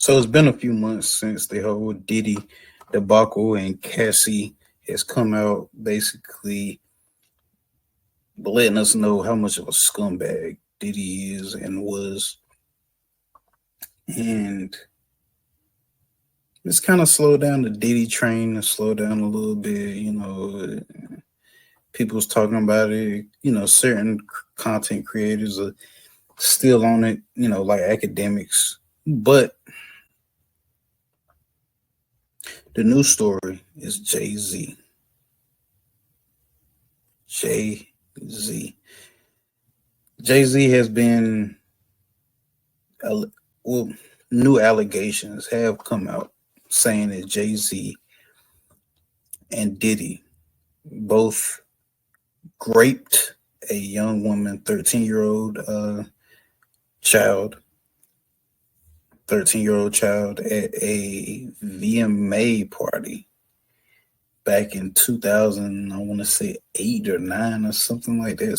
So it's been a few months since the whole Diddy debacle, and Cassie has come out basically letting us know how much of a scumbag Diddy is and was. And it's kind of slowed down the Diddy train and slow down a little bit. People's talking about it. Certain content creators are still on it, like academics. But the new story is Jay Z. Jay Z. Jay Z has been, well, new allegations have come out saying that Jay Z and Diddy both raped a young woman, 13-year-old child, 13-year-old child at a VMA party back in 2000, I want to say 8 or 9 or something like that.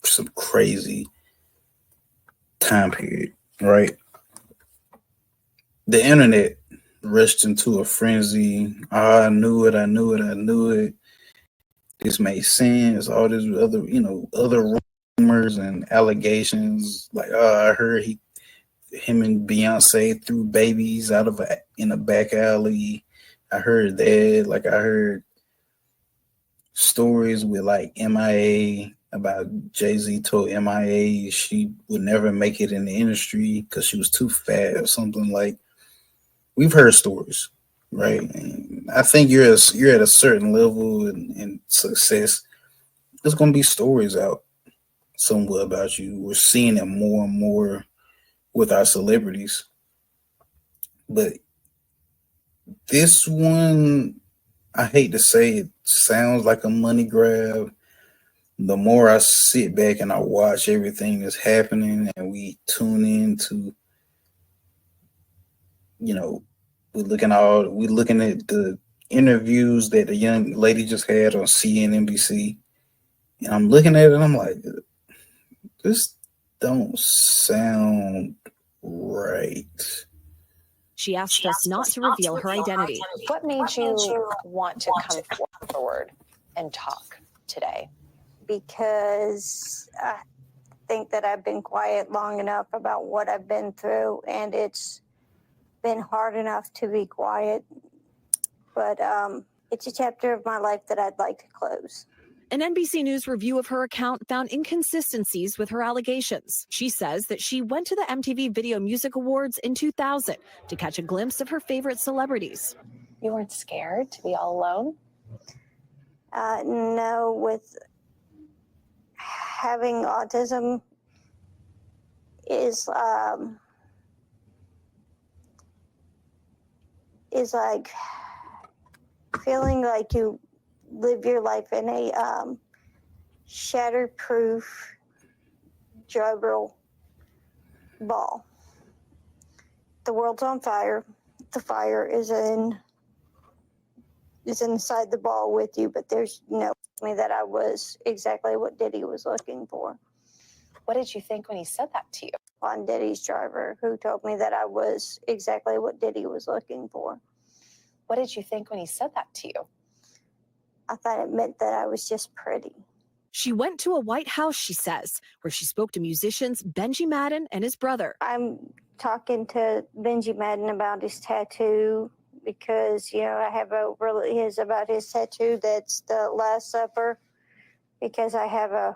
Some crazy time period, right? The internet rushed into a frenzy. Oh, I knew it, I knew it, I knew it. This made sense. All this other rumors and allegations. Like, oh, I heard him and Beyonce threw babies out of in a back alley. I heard that. Like, I heard stories with like MIA about Jay Z told MIA she would never make it in the industry because she was too fat or something. Like, we've heard stories, right? And I think you're at a certain level in success. There's gonna be stories out somewhere about you. We're seeing it more and more with our celebrities, but this one, I hate to say it, sounds like a money grab. The more I sit back and I watch everything that's happening, and we tune into, we're looking at the interviews that the young lady just had on CNBC, and I'm looking at it and I'm like, this don't sound right. She asked us not to reveal her identity. What made you want to come forward and talk today? Because I think that I've been quiet long enough about what I've been through, and it's been hard enough to be quiet. But it's a chapter of my life that I'd like to close. An NBC News review of her account found inconsistencies with her allegations. She says that she went to the MTV Video Music Awards in 2000 to catch a glimpse of her favorite celebrities. You weren't scared to be all alone? No, with having autism is like feeling like you live your life in a shatterproof drywall ball. The world's on fire. The fire is inside the ball with you, but there's no way that I was exactly what Diddy was looking for. What did you think when he said that to you? On Diddy's driver, who told me that I was exactly what Diddy was looking for. What did you think when he said that to you? I thought it meant that I was just pretty. She went to a White House, she says, where she spoke to musicians Benji Madden and his brother. I'm talking to Benji Madden about his tattoo because, I have about his tattoo that's the Last Supper, because I have a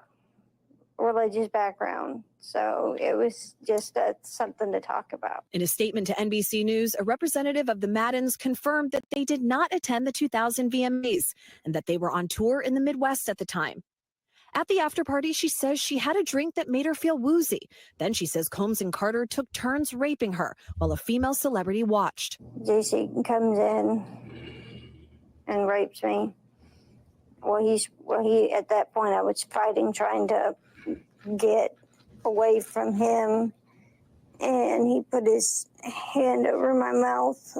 religious background. So it was just something to talk about. In a statement to NBC News, a representative of the Maddens confirmed that they did not attend the 2000 VMAs and that they were on tour in the Midwest at the time. At the after party, she says she had a drink that made her feel woozy. Then she says Combs and Carter took turns raping her while a female celebrity watched. Jay Z comes in and rapes me. He at that point I was fighting, trying to get away from him, and he put his hand over my mouth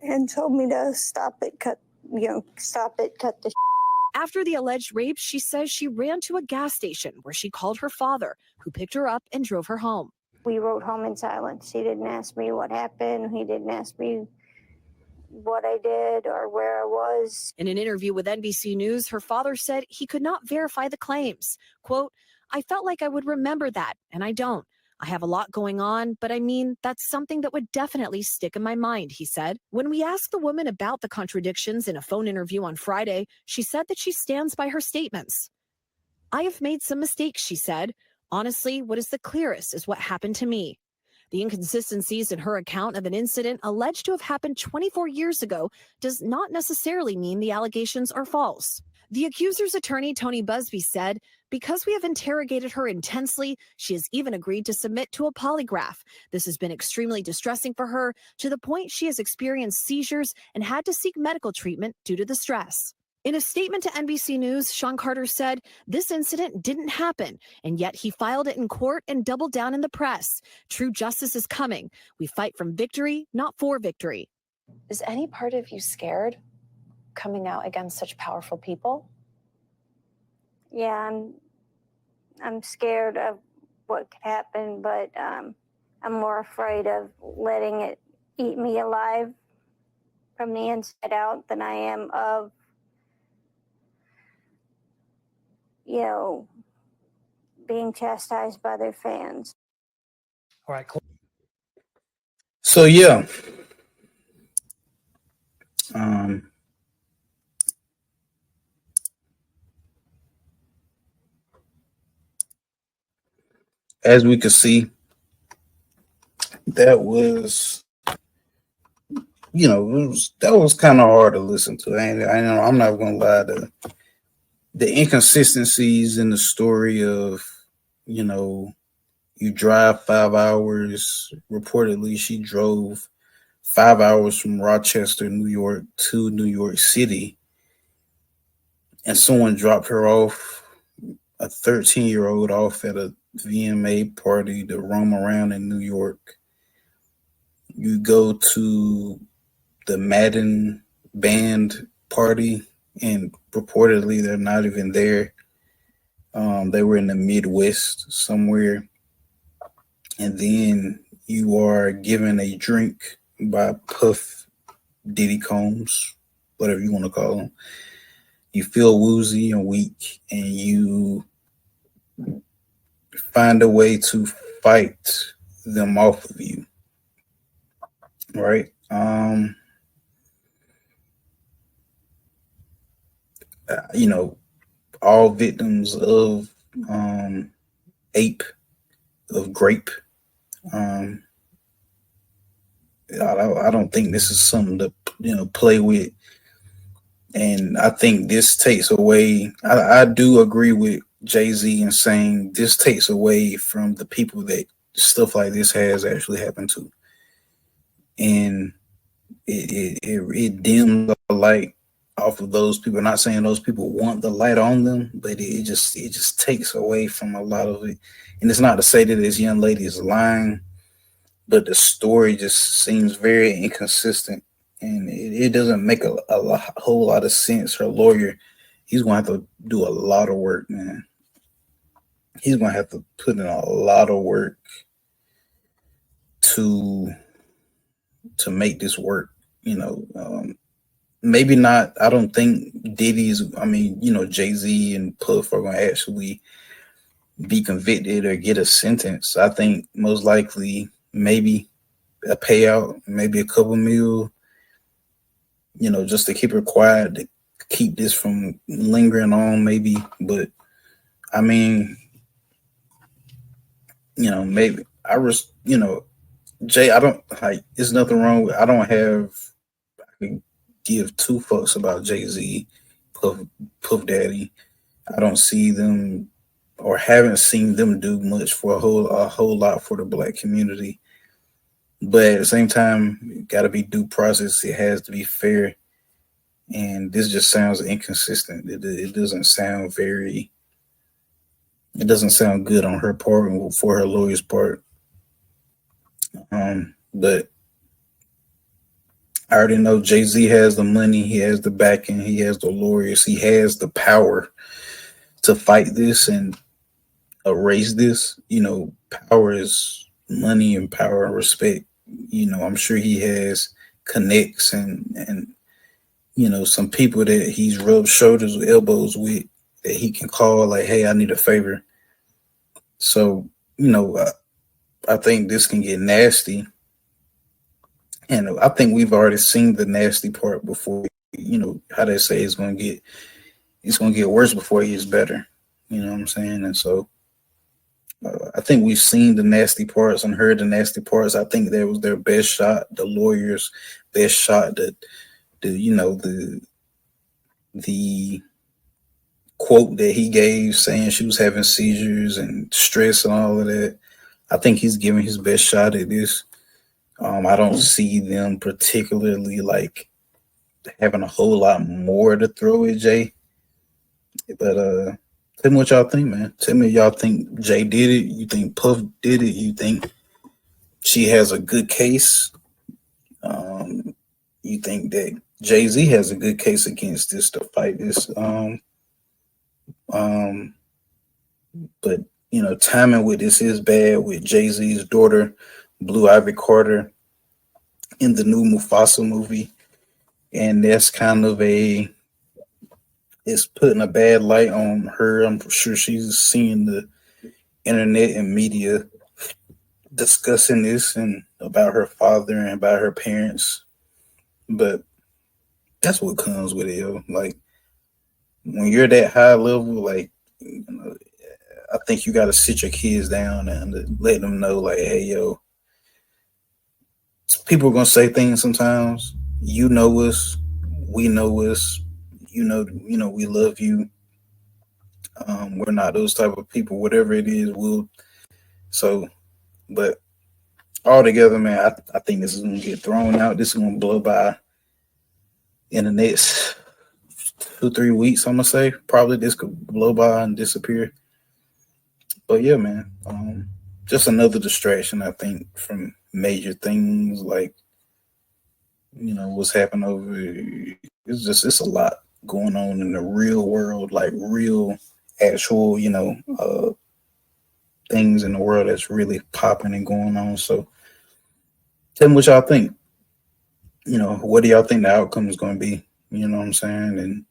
and told me to stop it, cut the. After the alleged rape, she says she ran to a gas station where she called her father, who picked her up and drove her home. We rode home in silence. He didn't ask me what happened. He didn't ask me what I did or where I was. In an interview with NBC News, her father said he could not verify the claims. Quote, I felt like I would remember that, and I don't. I have a lot going on, but I mean, that's something that would definitely stick in my mind, he said. When we asked the woman about the contradictions in a phone interview on Friday, she said that she stands by her statements. I have made some mistakes, she said. Honestly, what is the clearest is what happened to me. The inconsistencies in her account of an incident alleged to have happened 24 years ago does not necessarily mean the allegations are false. The accuser's attorney, Tony Busby, said, because we have interrogated her intensely, she has even agreed to submit to a polygraph. This has been extremely distressing for her, to the point she has experienced seizures and had to seek medical treatment due to the stress. In a statement to NBC News, Sean Carter said, this incident didn't happen, and yet he filed it in court and doubled down in the press. True justice is coming. We fight from victory, not for victory. Is any part of you scared coming out against such powerful people? Yeah, I'm scared of what could happen, but I'm more afraid of letting it eat me alive from the inside out than I am of, being chastised by their fans. All right, cool. So yeah. As we could see, that was that was kind of hard to listen to. I'm not gonna lie, the inconsistencies in the story of, you drive 5 hours. Reportedly, she drove 5 hours from Rochester, New York to New York City, and someone dropped her off, a 13-year-old off at a VMA party to roam around in New York. You go to the Madden band party, and reportedly they're not even there. They were in the Midwest somewhere. And then you are given a drink by Puff Diddy Combs, whatever you want to call him. You feel woozy and weak, and you find a way to fight them off of you. Right? All victims of ape, of grape. I don't think this is something to play with, and I think this takes away. I do agree with Jay Z in saying this takes away from the people that stuff like this has actually happened to, and it dims the light off of those people. Not saying those people want the light on them, but it just takes away from a lot of it. And it's not to say that this young lady is lying, but the story just seems very inconsistent, and it doesn't make a whole lot of sense. Her lawyer, he's going to have to do a lot of work, man. He's going to have to put in a lot of work to make this work. Maybe not. I don't think Jay Z and Puff are going to actually be convicted or get a sentence. I think most likely maybe a payout, maybe a couple mil, just to keep her quiet, to keep this from lingering on, maybe. But I mean, maybe Jay, I don't like. There's nothing wrong with. I can give two fucks about Jay Z, Puff Daddy. I don't see them or haven't seen them do much for a whole lot for the black community. But at the same time, it got to be due process. It has to be fair, and this just sounds inconsistent. It doesn't sound very. It doesn't sound good on her part and for her lawyer's part. But I already know Jay Z has the money, he has the backing, he has the lawyers, he has the power to fight this and erase this. Power is money and power and respect. I'm sure he has connects and some people that he's rubbed shoulders with elbows with that he can call like, hey, I need a favor. So, I think this can get nasty. And I think we've already seen the nasty part before, how they say it's gonna get worse before it gets better. You know what I'm saying? And so I think we've seen the nasty parts and heard the nasty parts. I think that was their best shot, the lawyer's best shot, the quote that he gave saying she was having seizures and stress and all of that. I think he's giving his best shot at this. I don't see them particularly like having a whole lot more to throw at Jay. But tell me what y'all think, man. Tell me y'all think Jay did it. You think Puff did it. You think she has a good case. You think that Jay Z has a good case against this to fight this. But timing with this is bad with Jay Z's daughter, Blue Ivy Carter, in the new Mufasa movie, and that's kind of it's putting a bad light on her. I'm sure she's seeing the internet and media discussing this and about her father and about her parents. But that's what comes with it, yo. Like when you're that high level, like I think you got to sit your kids down and let them know, like, hey, yo, people are gonna say things sometimes. You know us, we know us. We love you. We're not those type of people. Whatever it is, we'll. So, but all together, man, I think this is gonna get thrown out. This is gonna blow by in the next 2-3 weeks. I'm gonna say probably this could blow by and disappear. But yeah, man, just another distraction. I think from major things like what's happened over. It's a lot going on in the real world, like real, actual, things in the world that's really popping and going on. So tell me what y'all think. What do y'all think the outcome is going to be? You know what I'm saying? And,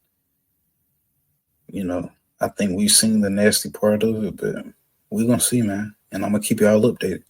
I think we've seen the nasty part of it, but we're going to see, man. And I'm going to keep y'all updated.